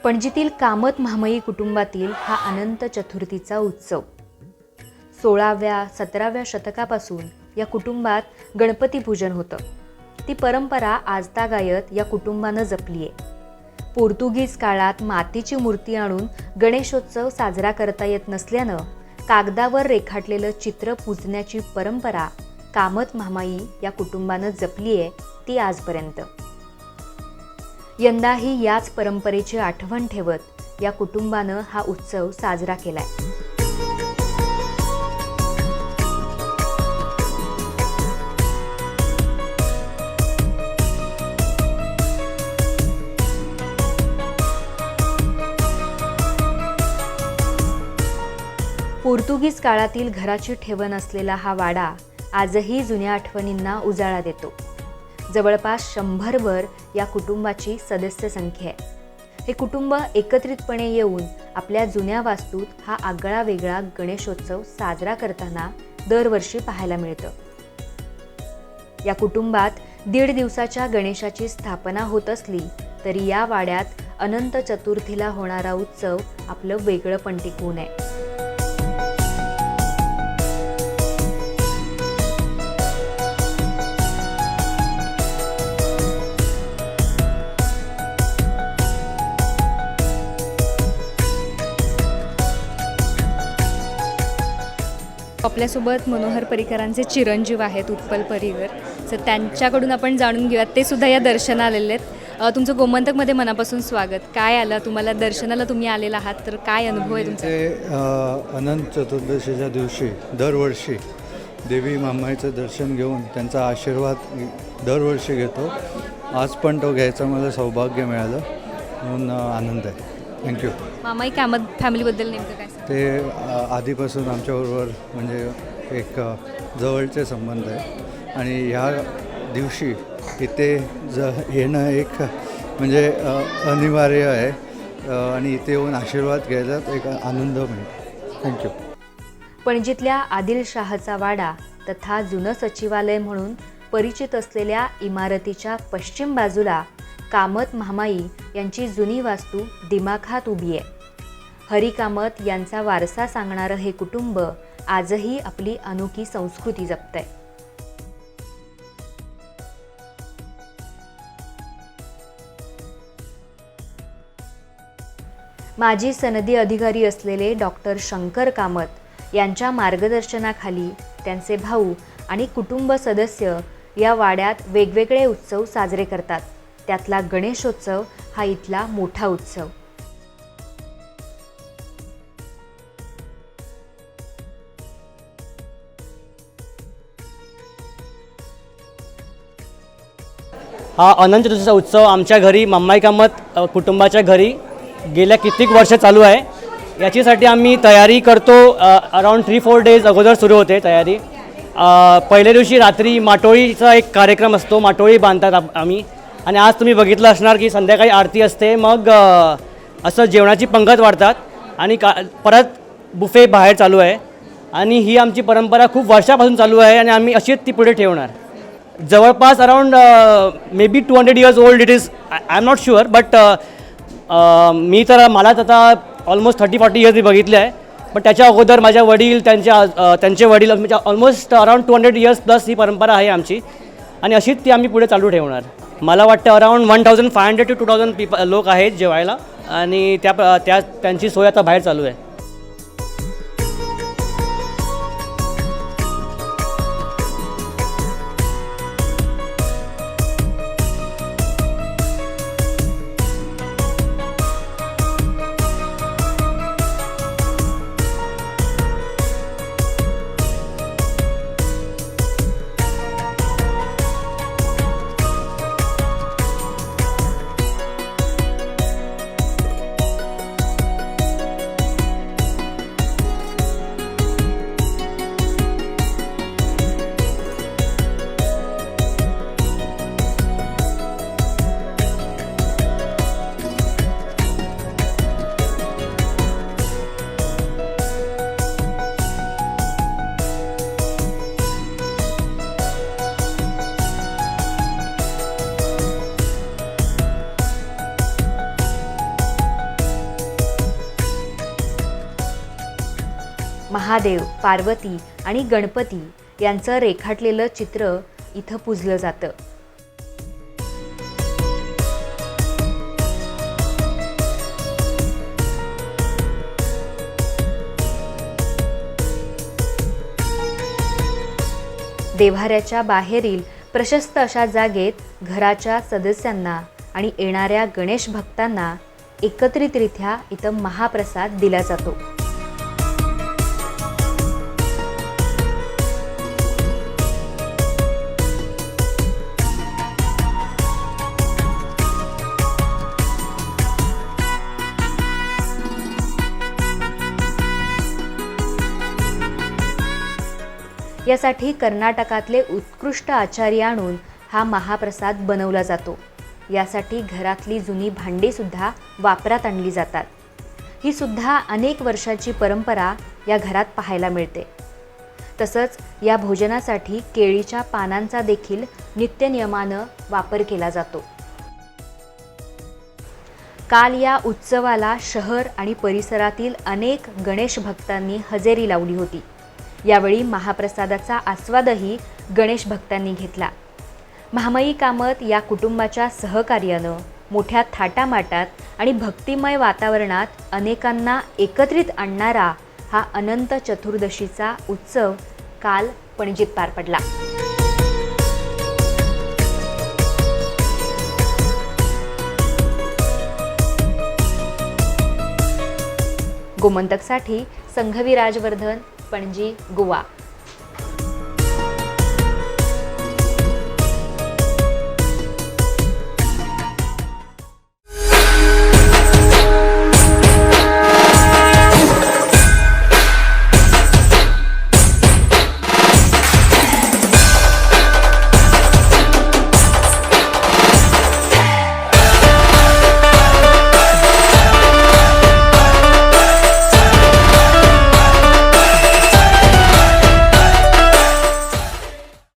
पणजीतील कामत म्हामई कुटुंबातील हा अनंत चतुर्थीचा उत्सव 16व्या-17व्या शतकापासून या कुटुंबात गणपती पूजन होतं। ती परंपरा आजतागायत या कुटुंबानं जपली आहे। पोर्तुगीज काळात मातीची मूर्ती आणून गणेशोत्सव साजरा करता येत नसल्यानं कागदावर रेखाटलेलं चित्र पूजण्याची परंपरा कामत म्हामई या कुटुंबानं जपली आहे ती आजपर्यंत। यंदाही याच परंपरेची आठवण ठेवत या कुटुंबानं हा उत्सव साजरा केलाय। पोर्तुगीज काळातील घराची ठेवण असलेला हा वाडा आजही जुन्या आठवणींना उजाळा देतो। जवळपास 100 वर या कुटुंबाची सदस्य संख्या आहे। हे कुटुंब एकत्रितपणे येऊन आपल्या जुन्या वास्तूत हा आगळा वेगळा गणेशोत्सव साजरा करताना दरवर्षी पाहायला मिळतं। या कुटुंबात 1.5 दिवसाच्या गणेशाची स्थापना होत असली तरी या वाड्यात अनंत चतुर्थीला होणारा उत्सव आपलं वेगळं पण टिकून आहे। आपल्यासोबत मनोहर परिकरांचे चिरंजीव आहेत उत्पल परिकर, तर त्यांच्याकडून आपण जाणून घेऊयात। ते सुद्धा या दर्शनाला आलेले आहेत। तुमचं गोमंतकमध्ये मनापासून स्वागत। काय आलं तुम्हाला दर्शनाला, तुम्ही आलेला आहात तर काय अनुभव आहे तुमचा? ते अनंत चतुर्दशीच्या दिवशी दरवर्षी देवी मामाईचं दर्शन घेऊन त्यांचा आशीर्वाद दरवर्षी घेतो। आज पण तो घ्यायचं मला सौभाग्य मिळालं म्हणून आनंद आहे। थँक्यू। मामाई कामत फॅमिलीबद्दल नेमकं काय? ते आधीपासून आमच्याबरोबर म्हणजे एक जवळचे संबंध आहे आणि ह्या दिवशी इथे येणं एक म्हणजे अनिवार्य आहे आणि इथे येऊन आशीर्वाद घ्यायला एक आनंद मिळतो। थँक्यू। पणजीतल्या आदिलशाहचा वाडा तथा जुनं सचिवालय म्हणून परिचित असलेल्या इमारतीच्या पश्चिम बाजूला कामत म्हामई यांची जुनी वास्तू दिमाखात उभी आहे। हरी कामत यांचा वारसा सांगणारं हे कुटुंब आजही आपली अनोखी संस्कृती जपतंय। माजी सनदी अधिकारी असलेले डॉक्टर शंकर कामत यांच्या मार्गदर्शनाखाली त्यांचे भाऊ आणि कुटुंब सदस्य या वाड्यात वेगवेगळे उत्सव साजरे करतात। त्यातला गणेशोत्सव हा इथला मोठा उत्सव। हा अनंत चतुर्थीचा उत्सव आमच्या घरी मम्माई कामत कुटुंबाच्या घरी गेल्या कित्येक वर्ष चालू आहे। याच्यासाठी आम्ही तयारी करतो। अराउंड 3-4 डेज अगोदर सुरू होते तयारी। पहिल्या दिवशी रात्री माटोळीचा एक कार्यक्रम असतो, माटोळी बांधतात आम्ही। आणि आज तुम्ही बघितलं असणार की संध्याकाळी आरती असते, मग असं जेवणाची पंगत वाढतात आणि परत बुफे बाहेर चालू आहे। आणि ही आमची परंपरा खूप वर्षापासून चालू आहे आणि आम्ही अशीच ती पुढे ठेवणार। जवळपास around maybe 200 years old it is, I am not sure, but मी तर मलाच आता ऑलमोस्ट 30-40 years मी बघितले आहे। पण त्याच्या अगोदर माझ्या वडील, त्यांचे वडील, म्हणजे ऑलमोस्ट अराउंड 200 years प्लस ही परंपरा आहे आमची आणि अशीच ती आम्ही पुढे चालू ठेवणार। मला वाटतं अराउंड 1500 to 2000 लोक आहेत जेवायला आणि त्यांची सोय आता बाहेर चालू आहे। महादेव, पार्वती आणि गणपती यांचं रेखाटलेलं चित्र इथं पूजलं जातं. देव्हाऱ्याच्या बाहेरील प्रशस्त अशा जागेत घराच्या सदस्यांना आणि येणाऱ्या गणेश भक्तांना एकत्रितरित्या इथं महाप्रसाद दिला जातो. यासाठी कर्नाटकातले उत्कृष्ट आचारी आणून हा महाप्रसाद बनवला जातो. यासाठी घरातली जुनी भांडीसुद्धा वापरात आणली जातात. ही सुद्धा अनेक वर्षाची परंपरा या घरात पाहायला मिळते. तसंच या भोजनासाठी केळीच्या पानांचा देखील नित्यनियमानं वापर केला जातो. काल या उत्सवाला शहर आणि परिसरातील अनेक गणेश भक्तांनी हजेरी लावली होती. यावेळी महाप्रसादाचा आस्वादही गणेश भक्तांनी घेतला. महामयी कामत या कुटुंबाच्या सहकार्यानं मोठ्या थाटामाटात आणि भक्तिमय वातावरणात अनेकांना एकत्रित आणणारा हा अनंत चतुर्दशीचा उत्सव काल पणजीत पार पडला. गोमंतकसाठी संघवी राजवर्धन, पणजी, गोवा.